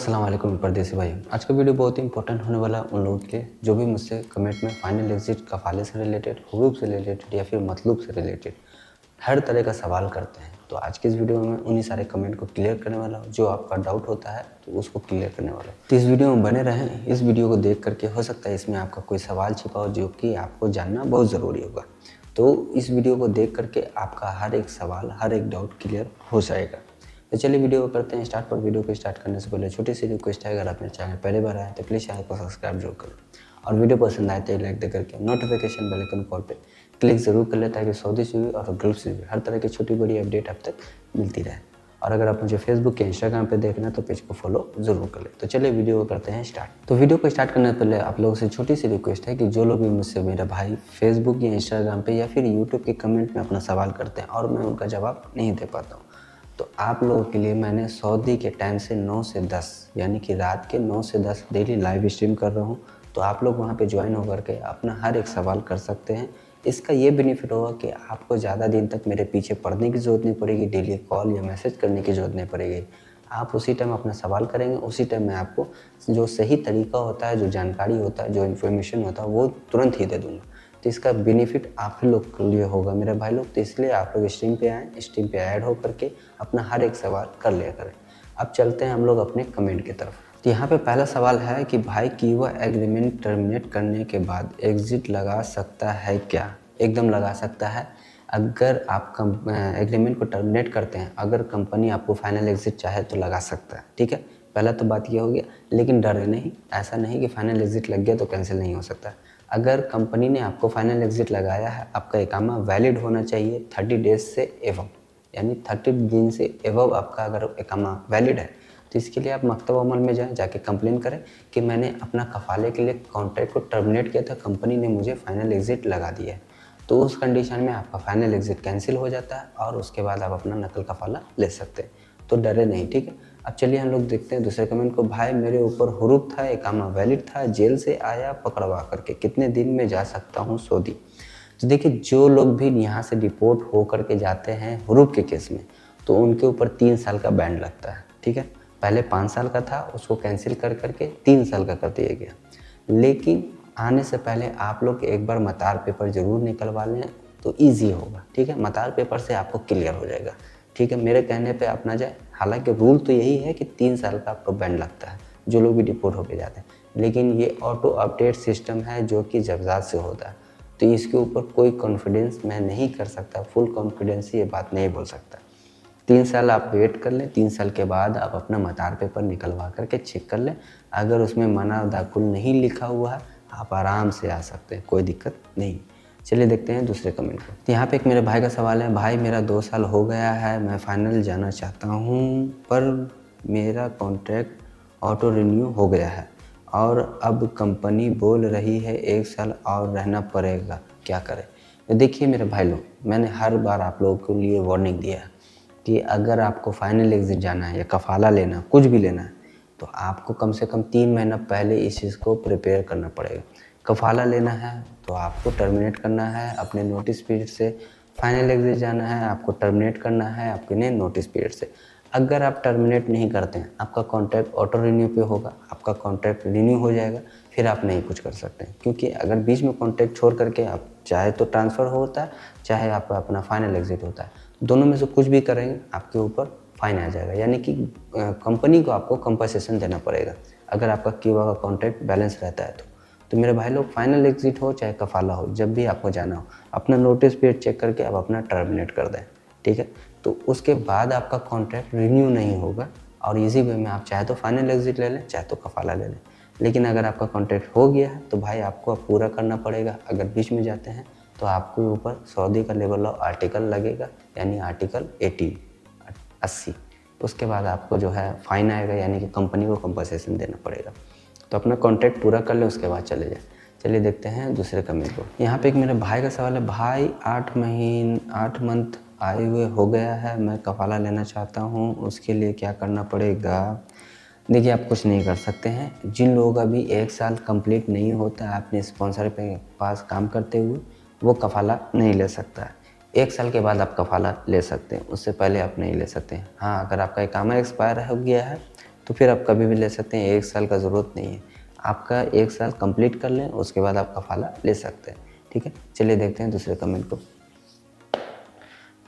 अस्सलाम वालेकुम परदेसी भाई। आज का वीडियो बहुत ही इंपॉर्टेंट होने वाला है उन लोगों के लिए जो भी मुझसे कमेंट में फाइनल एग्जिट कफाले से रिलेटेड, हुरूफ से रिलेटेड या फिर मतलूब से रिलेटेड हर तरह का सवाल करते हैं। तो आज के इस वीडियो में उन्हीं सारे कमेंट को क्लियर करने वाला हूँ। जो आपका डाउट होता है तो उसको क्लियर करने वाला हूँ। तो इस वीडियो में बने रहें। इस वीडियो को देख करके हो सकता है इसमें आपका कोई सवाल छिपा हो जो कि आपको जानना बहुत ज़रूरी होगा। तो इस वीडियो को देख करके आपका हर एक सवाल, हर एक डाउट क्लियर हो जाएगा। तो चलिए वीडियो को करते हैं स्टार्ट। पर वीडियो को स्टार्ट करने से पहले छोटी सी रिक्वेस्ट है, अगर आप मेरे चैनल पहले बार आए तो प्लीज़ चैनल को सब्सक्राइब जरूर करें और वीडियो पसंद आए तो लाइक दे करके नोटिफिकेशन बेल आइकन कॉल पे क्लिक ज़रूर कर लें ताकि सऊदी से भी और गल्फ से भी हर तरह की छोटी बड़ी अपडेट आप तक मिलती रहे। और अगर आप मुझे फेसबुक या इंस्टाग्राम पे देखना है तो पेज को फॉलो जरूर कर ले। तो चलिए वीडियो को करते हैं स्टार्ट। तो वीडियो को स्टार्ट करने से पहले आप लोगों से छोटी सी रिक्वेस्ट है कि जो लोग भी मुझसे मेरा भाई फेसबुक या इंस्टाग्राम पे या फिर यूट्यूब के कमेंट में अपना सवाल करते हैं और मैं उनका जवाब नहीं दे पाता हूँ, तो आप लोगों के लिए मैंने सऊदी के टाइम से 9 से 10 यानी कि रात के 9 से 10 डेली लाइव स्ट्रीम कर रहा हूँ। तो आप लोग वहाँ पे ज्वाइन होकर के अपना हर एक सवाल कर सकते हैं। इसका ये बेनिफिट होगा कि आपको ज़्यादा दिन तक मेरे पीछे पड़ने की ज़रूरत नहीं पड़ेगी, डेली कॉल या मैसेज करने की ज़रूरत नहीं पड़ेगी। आप उसी टाइम अपना सवाल करेंगे, उसी टाइम मैं आपको जो सही तरीका होता है, जो जानकारी होता है, जो इन्फॉर्मेशन होता है वो तुरंत ही दे दूँगा। तो इसका बेनिफिट आप ही लोग के लिए होगा मेरे भाई लोग। तो इसलिए आप लोग स्ट्रीम पे आएँ, स्ट्रीम पे ऐड हो करके अपना हर एक सवाल कर लिया करें। अब चलते हैं हम लोग अपने कमेंट की तरफ। तो यहाँ पे पहला सवाल है कि भाई की वह एग्रीमेंट टर्मिनेट करने के बाद एग्जिट लगा सकता है क्या? एकदम लगा सकता है। अगर आप एग्रीमेंट को टर्मिनेट करते हैं, अगर कंपनी आपको फाइनल एग्जिट चाहे तो लगा सकता है, ठीक है। पहला तो बात ये हो गया, लेकिन डरे नहीं, ऐसा नहीं कि फाइनल एग्जिट लग गया तो कैंसिल नहीं हो सकता। अगर कंपनी ने आपको फाइनल एग्जिट लगाया है, आपका इकामा वैलिड होना चाहिए 30 डेज से एवब, यानी 30 दिन से एवब आपका अगर इकामा वैलिड है तो इसके लिए आप मकतब अमल में जाएं, जाके कंप्लेन करें कि मैंने अपना कफाले के लिए कॉन्ट्रैक्ट को टर्मिनेट किया था, कंपनी ने मुझे फाइनल एग्जिट लगा दिया है। तो उस कंडीशन में आपका फाइनल एग्जिट कैंसिल हो जाता है और उसके बाद आप अपना नकल कफाला ले सकते हैं। तो डरे नहीं, ठीक है। अब चलिए हम लोग देखते हैं दूसरे कमेंट को। भाई मेरे ऊपर हुरूफ था, इकामा वैलिड था, जेल से आया पकड़वा करके, कितने दिन में जा सकता हूँ सऊदी? तो देखिए, जो लोग भी यहाँ से डिपोर्ट हो करके जाते हैं हुरूफ के केस में, तो उनके ऊपर 3 साल का बैन लगता है, ठीक है। पहले 5 साल का था, उसको कैंसिल कर करके 3 साल का कर दिया गया। लेकिन आने से पहले आप लोग एक बार मतार पेपर ज़रूर निकलवा लें तो ईजी होगा, ठीक है। मतार पेपर से आपको क्लियर हो जाएगा, ठीक है। मेरे कहने पे आप ना जाए। हालांकि रूल तो यही है कि 3 साल का आपको बैन लगता है जो लोग भी डिपोर्ट होके जाते हैं, लेकिन ये ऑटो अपडेट सिस्टम है जो कि जबजात से होता है। तो इसके ऊपर कोई कॉन्फिडेंस मैं नहीं कर सकता, फुल कॉन्फिडेंस ये बात नहीं बोल सकता। 3 साल आप वेट कर लें, 3 साल के बाद आप अपना मतार पेपर निकलवा करके चेक कर लें। अगर उसमें मना दाखुल नहीं लिखा हुआ है, आप आराम से आ सकते हैं, कोई दिक्कत नहीं। चलिए देखते हैं दूसरे कमेंट को। तो यहाँ पे एक मेरे भाई का सवाल है। भाई मेरा 2 साल हो गया है, मैं फाइनल जाना चाहता हूँ पर मेरा कॉन्ट्रैक्ट ऑटो रिन्यू हो गया है और अब कंपनी बोल रही है 1 साल और रहना पड़ेगा, क्या करें? तो देखिए मेरे भाई लोग, मैंने हर बार आप लोगों के लिए वार्निंग दिया है कि अगर आपको फाइनल एग्जिट जाना है या कफाला लेना, कुछ भी लेना है, तो आपको कम से कम 3 महीना पहले इस चीज़ को प्रिपेयर करना पड़ेगा। कफाला लेना है तो आपको टर्मिनेट करना है अपने नोटिस पीरियड से। फाइनल एग्जिट जाना है, आपको टर्मिनेट करना है अपने नोटिस पीरियड से। अगर आप टर्मिनेट नहीं करते हैं, आपका कॉन्ट्रैक्ट ऑटो रिन्यू पे होगा, आपका कॉन्ट्रैक्ट रिन्यू हो जाएगा, फिर आप नहीं कुछ कर सकते हैं। क्योंकि अगर बीच में कॉन्ट्रैक्ट छोड़ करके आप चाहे तो ट्रांसफ़र होता है, चाहे आपका अपना फाइनल एग्जिट होता है, दोनों में से कुछ भी करेंगे आपके ऊपर फाइन आ जाएगा। यानी कि कंपनी को आपको कंपनसेशन देना पड़ेगा अगर आपका क्यूबा का कॉन्ट्रैक्ट बैलेंस रहता है तो मेरे भाई लोग, फाइनल एग्जिट हो चाहे कफाला हो, जब भी आपको जाना हो अपना नोटिस पीरियड चेक करके आप अपना टर्मिनेट कर दें, ठीक है। तो उसके बाद आपका कॉन्ट्रैक्ट रिन्यू नहीं होगा और इजी वे में आप चाहे तो फाइनल एग्जिट ले लें, चाहे तो कफाला ले लें। लेकिन अगर आपका कॉन्ट्रैक्ट हो गया है तो भाई आपको अब पूरा करना पड़ेगा। अगर बीच में जाते हैं तो आपके ऊपर सऊदी का लेवल ऑफ आर्टिकल लगेगा, यानी आर्टिकल 80। उसके बाद आपको जो है फाइन आएगा, यानी कि कंपनी को कंपनसेशन देना पड़ेगा। तो अपना कॉन्ट्रैक्ट पूरा कर लें, उसके बाद चले जाए। चलिए देखते हैं दूसरे कमेंट को। यहाँ पे एक मेरे भाई का सवाल है। भाई 8 मंथ आए हुए हो गया है, मैं कफाला लेना चाहता हूँ, उसके लिए क्या करना पड़ेगा? देखिए, आप कुछ नहीं कर सकते हैं। जिन लोगों का भी 1 साल कंप्लीट नहीं होता है अपने स्पॉन्सर के पास काम करते हुए, वो कफाला नहीं ले सकता है। 1 साल के बाद आप कफाला ले सकते हैं, उससे पहले आप नहीं ले सकते हैं। हाँ, अगर आपका इकामा एक्सपायर हो गया है तो फिर आप कभी भी ले सकते हैं, 1 साल का ज़रूरत नहीं है। आपका 1 साल कंप्लीट कर लें, उसके बाद आप कफ़ाला ले सकते हैं। ठीक है, चलिए देखते हैं दूसरे कमेंट को।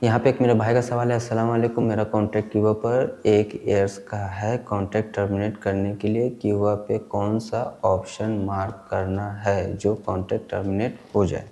यहाँ पे एक मेरे भाई का सवाल है, अस्सलाम वालेकुम, मेरा कॉन्ट्रैक्ट क्यूबा पर 1 ईयर्स का है। कॉन्ट्रैक्ट टर्मिनेट करने के लिए क्यूबा पे कौन सा ऑप्शन मार्क करना है जो कॉन्ट्रैक्ट टर्मिनेट हो जाए?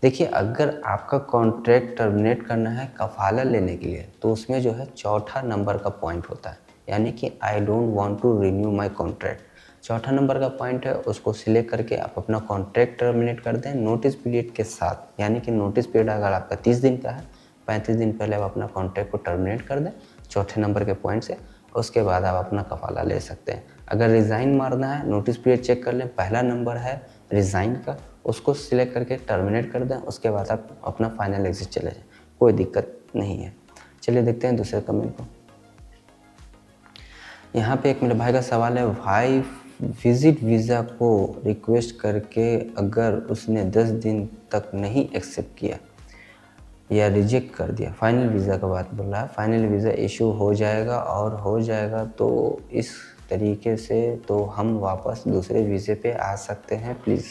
देखिए, अगर आपका कॉन्ट्रैक्ट टर्मिनेट करना है कफ़ाला लेने के लिए, तो उसमें जो है चौथा नंबर का पॉइंट होता है, यानी कि I don't want to renew my contract. चौथा नंबर का पॉइंट है, उसको सिलेक्ट करके आप अपना कॉन्ट्रैक्ट टर्मिनेट कर दें नोटिस पीरियड के साथ। यानी कि नोटिस पीरियड अगर आपका 30 दिन का है, 35 दिन पहले आप अपना कॉन्ट्रैक्ट को टर्मिनेट कर दें चौथे नंबर के पॉइंट से, उसके बाद आप अपना कफ़ाला ले सकते हैं। अगर रिज़ाइन मारना है, नोटिस पीरियड चेक कर लें, पहला नंबर है रिज़ाइन का, उसको सिलेक्ट करके टर्मिनेट कर दें, उसके बाद आप अपना फाइनल एग्जिट चले जाएँ, कोई दिक्कत नहीं है। चलिए देखते हैं दूसरे कमेंट को। यहाँ पे एक मेरे भाई का सवाल है, भाई विजिट वीज़ा को रिक्वेस्ट करके अगर उसने 10 दिन तक नहीं एक्सेप्ट किया या रिजेक्ट कर दिया, फाइनल वीज़ा का बात बोल रहा है, फाइनल वीज़ा इशू हो जाएगा, और हो जाएगा तो इस तरीके से तो हम वापस दूसरे वीज़े पे आ सकते हैं प्लीज़।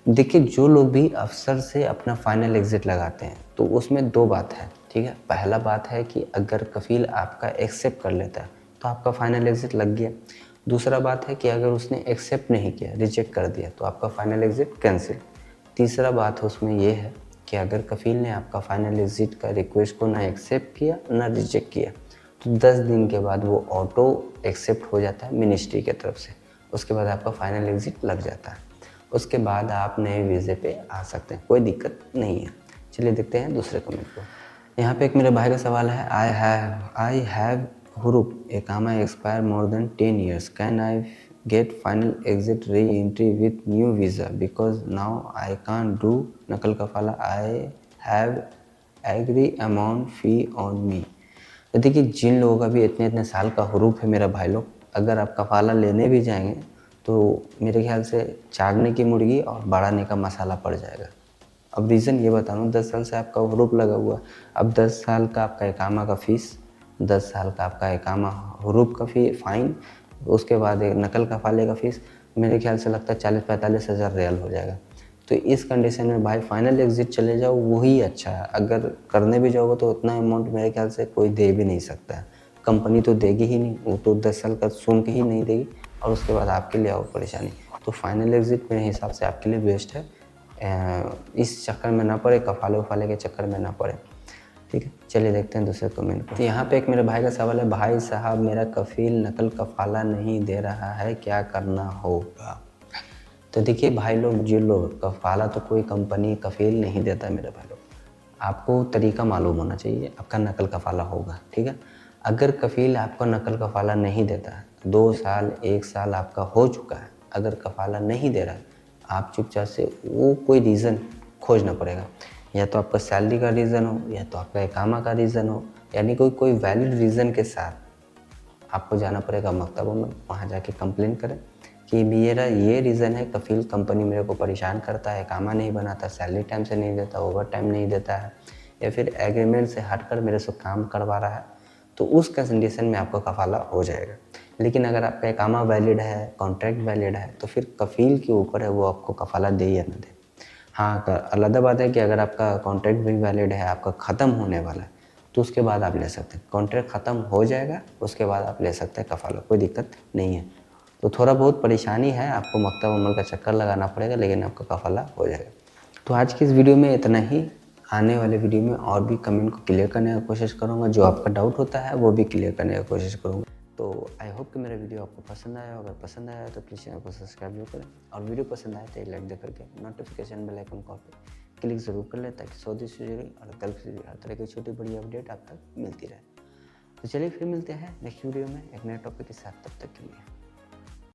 देखिए, जो लोग भी अफसर से अपना फाइनल एग्ज़िट लगाते हैं तो उसमें 2 बात है, ठीक है। पहला बात है कि अगर कफ़ील आपका एक्सेप्ट कर लेता है तो आपका फाइनल एग्ज़िट लग गया। दूसरा बात है कि अगर उसने एक्सेप्ट नहीं किया, रिजेक्ट कर दिया, तो आपका फाइनल एग्ज़िट कैंसिल। तीसरा बात उसमें ये है कि अगर कफ़ील ने आपका फाइनल एग्ज़िट का रिक्वेस्ट को ना एक्सेप्ट किया ना रिजेक्ट किया, तो 10 दिन के बाद वो ऑटो एक्सेप्ट हो जाता है मिनिस्ट्री की तरफ से। उसके बाद आपका फाइनल एग्ज़िट लग जाता है। उसके बाद आप नए वीज़े पे आ सकते हैं, कोई दिक्कत नहीं है। चलिए देखते हैं दूसरे कमेंट को। यहाँ पे एक मेरे भाई का सवाल है, आई हैव हुरूप एकामा expire more than 10 years, can I get final exit re entry with new visa because now I can do नकल कफाला, I have agree amount fee on me. तो देखिए, जिन लोगों का भी इतने इतने साल का हुरूप है मेरा भाई लोग, अगर आप कफाला लेने भी जाएंगे तो मेरे ख्याल से चागने की मुर्गी और बढ़ाने का मसाला पड़ जाएगा। अब रीज़न ये बता रहा हूँ, 10 साल से आपका हुरूप लगा हुआ, अब 10 साल का आपका इकामा का फ़ीस, 10 साल का आपका इकामा हुरूप का फ़ाइन, उसके बाद एक नकल कफ़ाले का फ़ीस, मेरे ख्याल से लगता है 40-45 हज़ार रियाल हो जाएगा। तो इस कंडीशन में भाई फाइनल एग्ज़िट चले जाओ, वही अच्छा है। अगर करने भी जाओगे तो उतना अमाउंट मेरे ख्याल से कोई दे भी नहीं सकता है, कंपनी तो देगी ही नहीं, वो तो 10 साल का सुन के ही नहीं देगी, और उसके बाद आपके लिए और परेशानी। तो फाइनल एग्ज़िट मेरे हिसाब से आपके लिए बेस्ट है। इस चक्कर में ना पड़े, कफ़ाले वफ़ाले के चक्कर में ना पड़े। ठीक है, चलिए देखते हैं दूसरे कमेंट को। तो यहाँ पे एक मेरे भाई का सवाल है, भाई साहब मेरा कफ़ील नकल कफ़ाला नहीं दे रहा है, क्या करना होगा? तो देखिए भाई लोग, जो लोग कफ़ाला तो कोई कंपनी कफ़ील नहीं देता है मेरे भाई लोग, आपको तरीका मालूम होना चाहिए, आपका नकल कफ़ाला होगा। ठीक है, अगर कफ़ील आपको नकल कफ़ाला नहीं देता है, 2 साल 1 साल आपका हो चुका है, अगर कफ़ाला नहीं दे रहा है, आप चुपचाप से वो कोई रीज़न खोजना पड़ेगा, या तो आपका सैलरी का रीज़न हो, या तो आपका इकामा का रीज़न हो, यानी कोई वैलिड रीज़न के साथ आपको जाना पड़ेगा मकतबों में, वहाँ जाके कंप्लेन करें कि मेरा ये रीज़न है, कफ़ील कंपनी मेरे को परेशान करता है, इकामा नहीं बनाता, सैलरी टाइम से नहीं देता, ओवर टाइम नहीं देता है, या फिर एग्रीमेंट से हटकर मेरे से काम करवा रहा है, तो उस कंडीशन में आपका कफ़ाला हो जाएगा। लेकिन अगर आपका इकामा वैलिड है, कॉन्ट्रैक्ट वैलिड है, तो फिर कफ़ील के ऊपर है वो आपको कफ़ाला दे या ना दे। हाँ, अलग बात है कि अगर आपका कॉन्ट्रैक्ट भी वैलिड है, आपका ख़त्म होने वाला है, तो उसके बाद आप ले सकते हैं। कॉन्ट्रैक्ट ख़त्म हो जाएगा, उसके बाद आप ले सकते हैं कफ़ाला, कोई दिक्कत नहीं है। तो थोड़ा बहुत परेशानी है, आपको मकतब अमल का चक्कर लगाना पड़ेगा, लेकिन आपका कफ़ाला हो जाएगा। तो आज की इस वीडियो में इतना ही। आने वाले वीडियो में और भी कमेंट को क्लियर करने की कोशिश करूँगा, जो आपका डाउट होता है वो भी क्लियर करने की कोशिश करूँगा। तो आई होप कि मेरा वीडियो आपको पसंद आया। अगर पसंद आया तो प्लीज़ चैनल को सब्सक्राइब जरूर करें, और वीडियो पसंद आए तो एक लाइक दे करके नोटिफिकेशन बेल आइकन कॉल पर क्लिक ज़रूर कर लें, ताकि सऊदी से जुड़ी और गल्फ से जुड़ी हर तरह की छोटी बड़ी अपडेट आप तक मिलती रहे। तो चलिए फिर मिलते हैं नेक्स्ट वीडियो में एक नए टॉपिक के साथ, तब तक के लिए।